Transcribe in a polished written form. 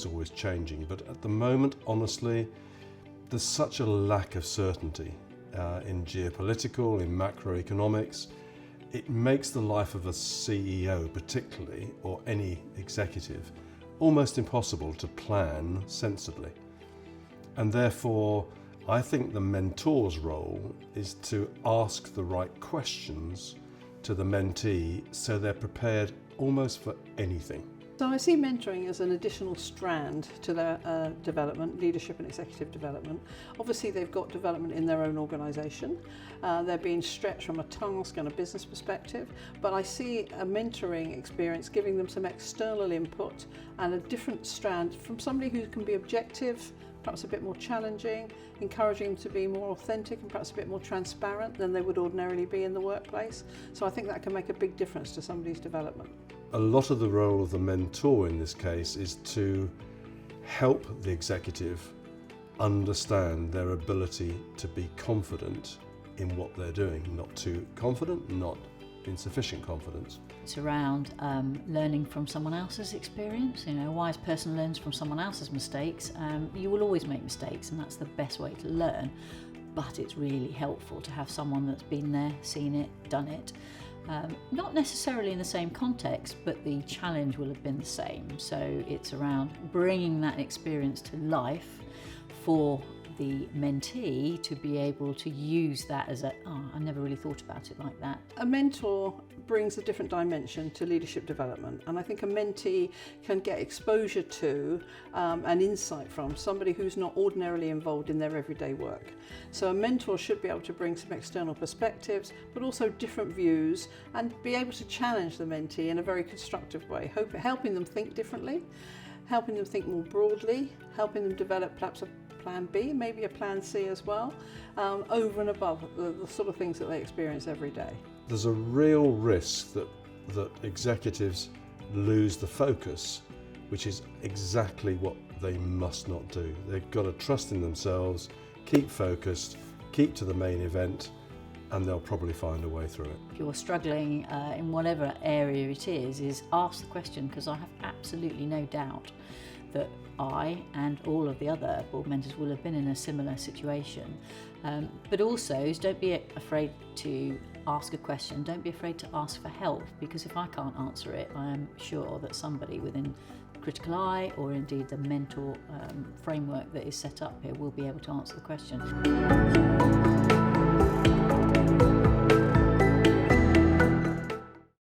is always changing, but at the moment, honestly, there's such a lack of certainty in geopolitical, in macroeconomics. It makes the life of a CEO particularly, or any executive, almost impossible to plan sensibly. And therefore, I think the mentor's role is to ask the right questions to the mentee so they're prepared almost for anything. So I see mentoring as an additional strand to their development, leadership and executive development. Obviously they've got development in their own organisation. They're being stretched from a task and a business perspective, but I see a mentoring experience giving them some external input and a different strand from somebody who can be objective, perhaps a bit more challenging, encouraging them to be more authentic and perhaps a bit more transparent than they would ordinarily be in the workplace. So I think that can make a big difference to somebody's development. A lot of the role of the mentor in this case is to help the executive understand their ability to be confident in what they're doing. Not too confident, not insufficient confidence. It's around learning from someone else's experience. You know, a wise person learns from someone else's mistakes. You will always make mistakes, and that's the best way to learn. But it's really helpful to have someone that's been there, seen it, done it. Not necessarily in the same context, but the challenge will have been the same. So it's around bringing that experience to life for the mentee to be able to use that as I never really thought about it like that. A mentor brings a different dimension to leadership development, and I think a mentee can get exposure to and insight from somebody who's not ordinarily involved in their everyday work. So a mentor should be able to bring some external perspectives, but also different views, and be able to challenge the mentee in a very constructive way, helping them think differently, helping them think more broadly, helping them develop perhaps a plan B, maybe a plan C as well, over and above the sort of things that they experience every day. There's a real risk that executives lose the focus, which is exactly what they must not do. They've got to trust in themselves, keep focused, keep to the main event, and they'll probably find a way through it. If you're struggling in whatever area it is ask the question, because I have absolutely no doubt that I and all of the other board mentors will have been in a similar situation. But also, don't be afraid to ask a question, don't be afraid to ask for help, because if I can't answer it, I am sure that somebody within Criticaleye, or indeed the mentor framework that is set up here, will be able to answer the question.